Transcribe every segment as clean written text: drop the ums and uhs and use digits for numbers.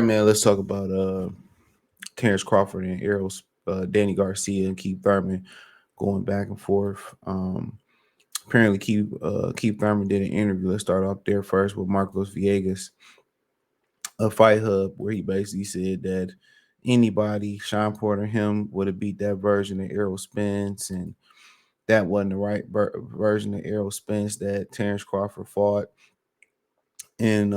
right, man. Let's talk about Terence Crawford and Danny Garcia and Keith Thurman going back and forth. Apparently, Keith Thurman did an interview. Let's start off there first with Marcos Villegas, a Fight Hub, where he basically said that anybody, Sean Porter, him, would have beat that version of Errol Spence, and that wasn't the right version of Errol Spence that Terence Crawford fought, and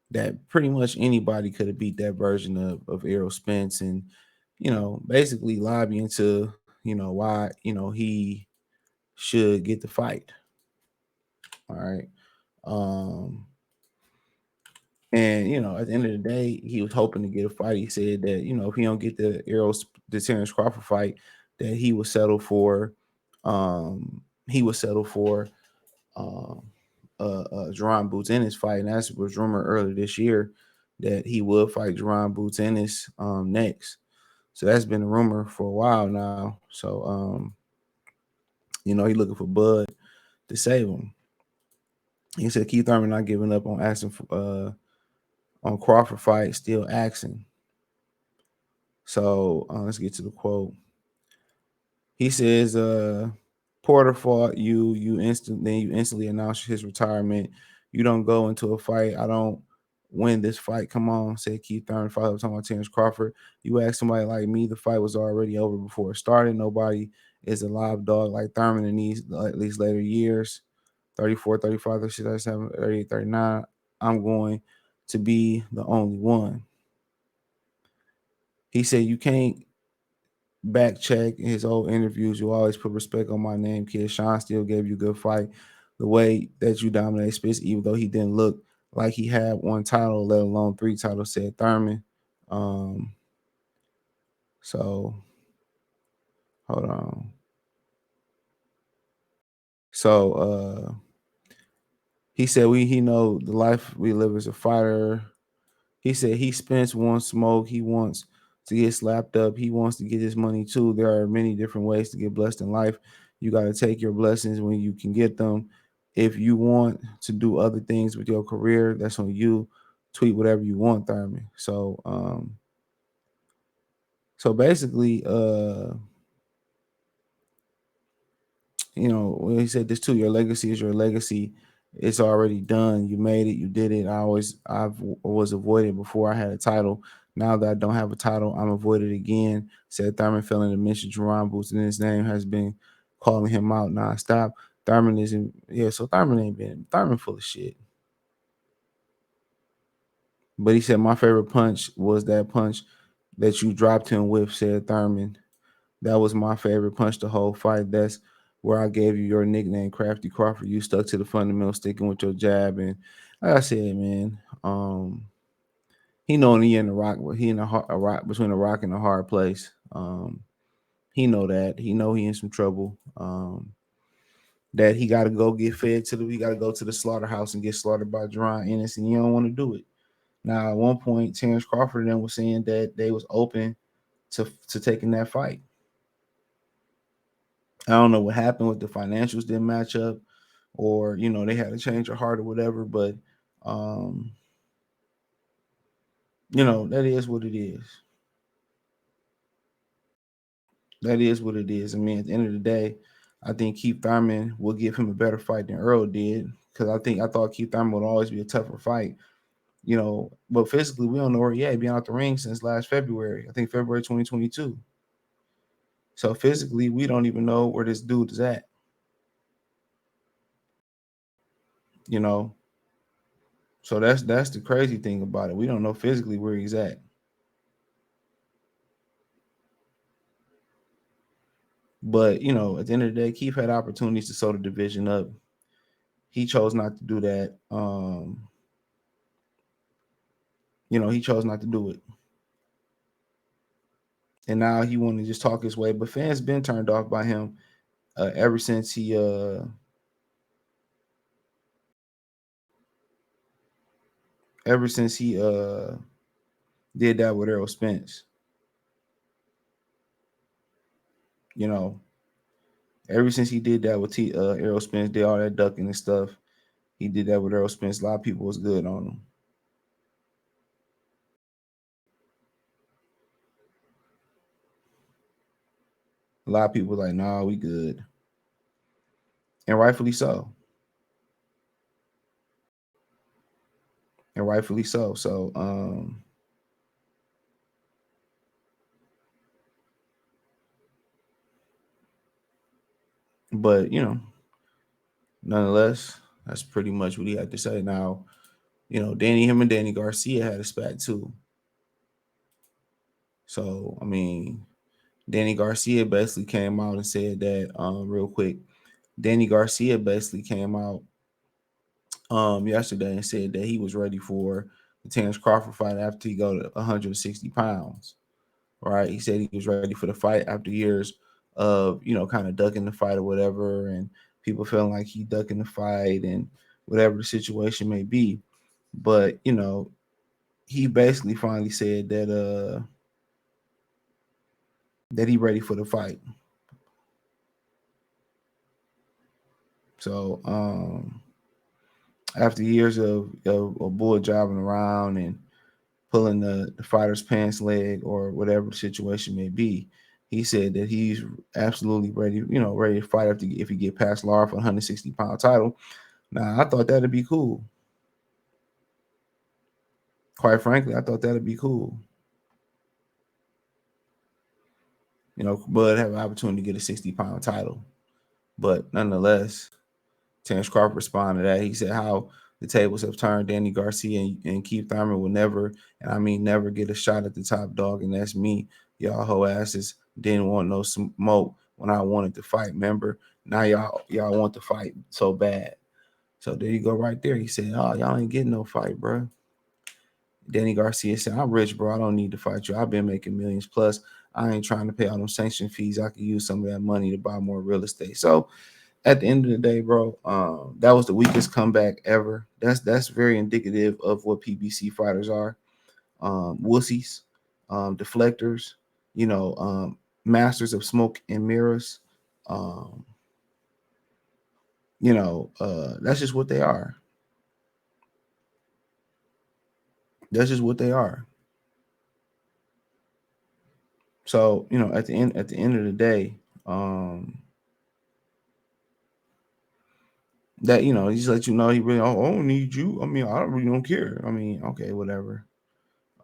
that pretty much anybody could have beat that version of Errol Spence, and basically lobbying to why he should get the fight. All right. Um, and at the end of the day, he was hoping to get a fight. He said that if he don't get the Terence Crawford fight, that he would settle for um Jerron Boots in his fight, and that was rumored earlier this year that he would fight Jerron Boots in his next. So that's been a rumor for a while now. So he looking for Bud to save him. He said Keith Thurman not giving up on asking for on Crawford fight, still asking. So let's get to the quote. He says, Porter fought you instantly announce his retirement. You don't go into a fight. I don't win this fight. Come on, said Keith Thurman. Father talking about Terence Crawford. You ask somebody like me, the fight was already over before it started. Nobody is a live dog like Thurman in these at least later years. 34, 35, 36, 37, 38, 39. I'm going to be the only one. He said you can't back check in his old interviews. You always put respect on my name, kid. Sean still gave you a good fight. The way that you dominate Spitz, even though he didn't look like he had one title, let alone 3 titles, said Thurman. So hold on. So he said he know the life we live as a fighter. He said Spence wants smoke. He wants to get slapped up. He wants to get his money too. There are many different ways to get blessed in life. You got to take your blessings when you can get them. If you want to do other things with your career, that's on you. Tweet whatever you want, Thurman. So basically, when he said this too, your legacy is your legacy. It's already done. You made it. You did it. I was avoided before I had a title. Now that I don't have a title, I'm avoided again. Said Thurman, failing to mention Jerron Boots in his name, has been calling him out nonstop. Thurman isn't. Yeah, so Thurman ain't been. Thurman full of shit. But he said my favorite punch was that punch that you dropped him with. Said Thurman. That was my favorite punch the whole fight. That's where I gave you your nickname, Crafty Crawford. You stuck to the fundamental, sticking with your jab, and like I said, man, he knowing he in the rock, he in a rock between a rock and a hard place. He know that. He know he in some trouble. That he got to go get fed to he got to go to the slaughterhouse and get slaughtered by Jerron Ennis, and you don't want to do it. Now, at one point, Terence Crawford and them was saying that they was open to taking that fight. I don't know what happened with the financials didn't match up, or they had to change their heart or whatever. But that is what it is. That is what it is. I mean, at the end of the day, I think Keith Thurman will give him a better fight than Earl did, because I thought Keith Thurman would always be a tougher fight. But physically, we don't know where he had been out the ring since last February. I think February 2022. So physically, we don't even know where this dude is at. You know, so that's the crazy thing about it. We don't know physically where he's at. But at the end of the day, Keith had opportunities to sew the division up. He chose not to do that. He chose not to do it. And now he wanted to just talk his way. But fans been turned off by him ever since he did that with Errol Spence. Ever since he did that with Errol Spence, did all that ducking and stuff. He did that with Errol Spence. A lot of people was good on him. A lot of people were like, "Nah, we good," and rightfully so. And rightfully so. So, but nonetheless, that's pretty much what he had to say. Now, him and Danny Garcia had a spat too. So, I mean, Danny Garcia basically came out and said that, real quick. Danny Garcia basically came out yesterday and said that he was ready for the Terence Crawford fight after he go to 160 pounds. Right? He said he was ready for the fight after years of, kind of ducking the fight or whatever, and people feeling like he ducking the fight and whatever the situation may be. But, he basically finally said that he ready for the fight. So, after years of bull jobbing around and pulling the fighter's pants leg or whatever the situation may be, he said that he's absolutely ready, ready to fight if he get past Lara for 160-pound title. Now, I thought that'd be cool. Quite frankly, I thought that'd be cool. Bud have an opportunity to get a 60-pound title. But nonetheless, Terence Crawford responded to that. He said how the tables have turned. Danny Garcia and Keith Thurman will never, and I mean never, get a shot at the top dog, and that's me. Y'all hoe asses didn't want no smoke when I wanted to fight. Remember? Now y'all want to fight so bad. So there you go, right there. He said, "Oh, y'all ain't getting no fight, bro." Danny Garcia said, "I'm rich, bro. I don't need to fight you. I've been making millions plus. I ain't trying to pay all them sanction fees. I could use some of that money to buy more real estate." So at the end of the day, bro, that was the weakest comeback ever. That's very indicative of what PBC fighters are. Wussies, deflectors, masters of smoke and mirrors. Um, that's just what they are. That's just what they are. So, at the end of the day, that he just let you know he really, oh, I don't need you. I mean, I really don't care. I mean, okay, whatever.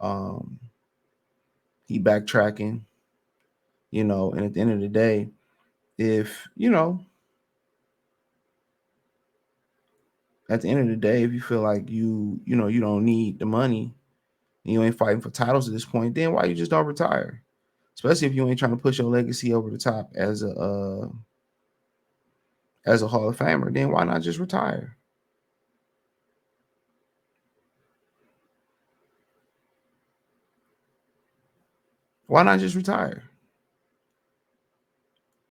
Um, he backtracking, and at the end of the day, if at the end of the day, if you feel like you don't need the money and you ain't fighting for titles at this point, then why you just don't retire? Especially if you ain't trying to push your legacy over the top as a Hall of Famer, then why not just retire? Why not just retire?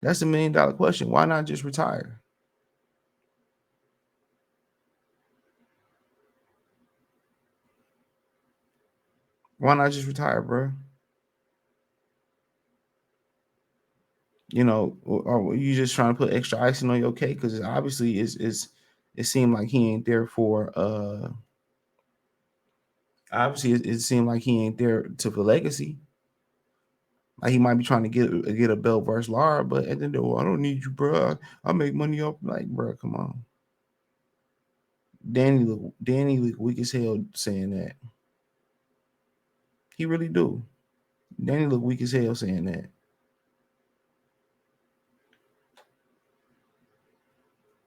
That's $1 million question. Why not just retire? Why not just retire, bro? Or you just trying to put extra icing on your cake? Because obviously is it seemed like he ain't there for obviously it seemed like he ain't there to for legacy. Like he might be trying to get a belt versus Lara, but at the end of the day, I don't need you, bro. I make money off, like, bro. Come on, Danny look weak as hell saying that. He really do. Danny look weak as hell saying that.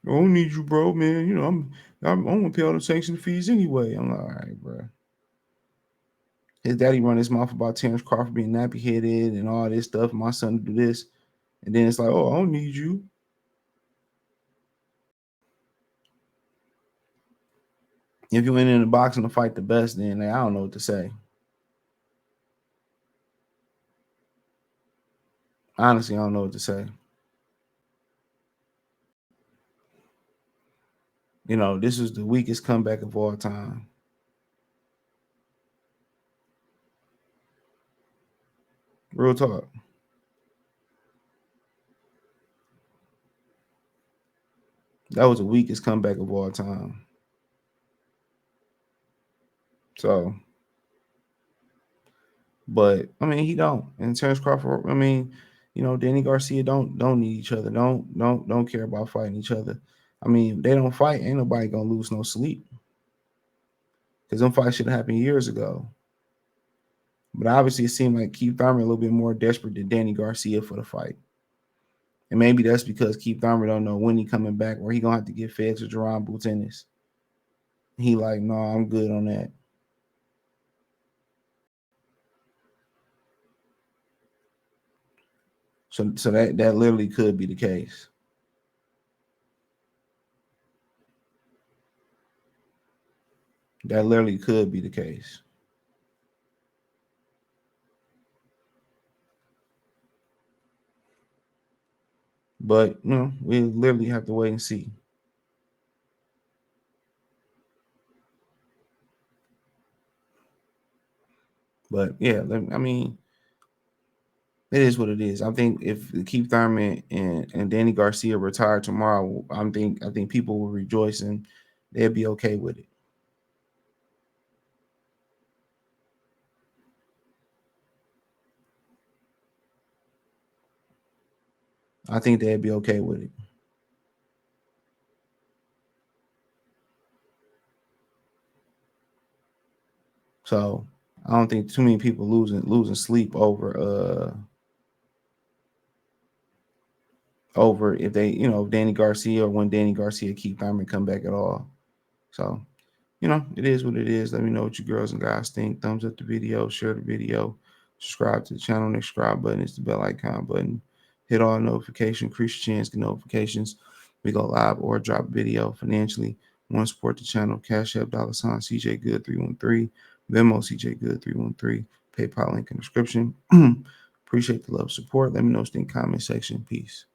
I don't need you, bro, man. I'm gonna pay all the sanction fees anyway. I'm like, all right, bro. His daddy run his mouth about Terence Crawford being nappy headed and all this stuff. My son do this, and then it's like, oh, I don't need you. If you ain't in the boxing to fight the best, then I don't know what to say. Honestly, I don't know what to say. This was the weakest comeback of all time. Real talk. That was the weakest comeback of all time. So, but I mean, he don't. And Terence Crawford, I mean, Danny Garcia don't need each other. Don't care about fighting each other. I mean, if they don't fight, ain't nobody gonna lose no sleep. Because them fights should have happened years ago. But obviously, it seemed like Keith Thurman a little bit more desperate than Danny Garcia for the fight. And maybe that's because Keith Thurman don't know when he coming back, or he gonna have to get fed to Jerron Boutennis. He like, no, I'm good on that. So that literally could be the case. That literally could be the case. But we literally have to wait and see. But yeah, I mean, it is what it is. I think if Keith Thurman and Danny Garcia retire tomorrow, I think people will rejoice and they'll be okay with it. I think they'd be okay with it. So I don't think too many people losing sleep over if they Danny Garcia or when Danny Garcia Keith Thurman come back at all. So it is what it is. Let me know what you girls and guys think. Thumbs up the video, share the video, subscribe to the channel. Next subscribe button is the bell icon button. Hit all notifications, increase your chance to get notifications. We go live or drop video financially. Want to support the channel? Cash App $ CJ Good 313, Venmo CJ Good 313, PayPal link in the description. Appreciate the love support. Let me know in the comment section. Peace.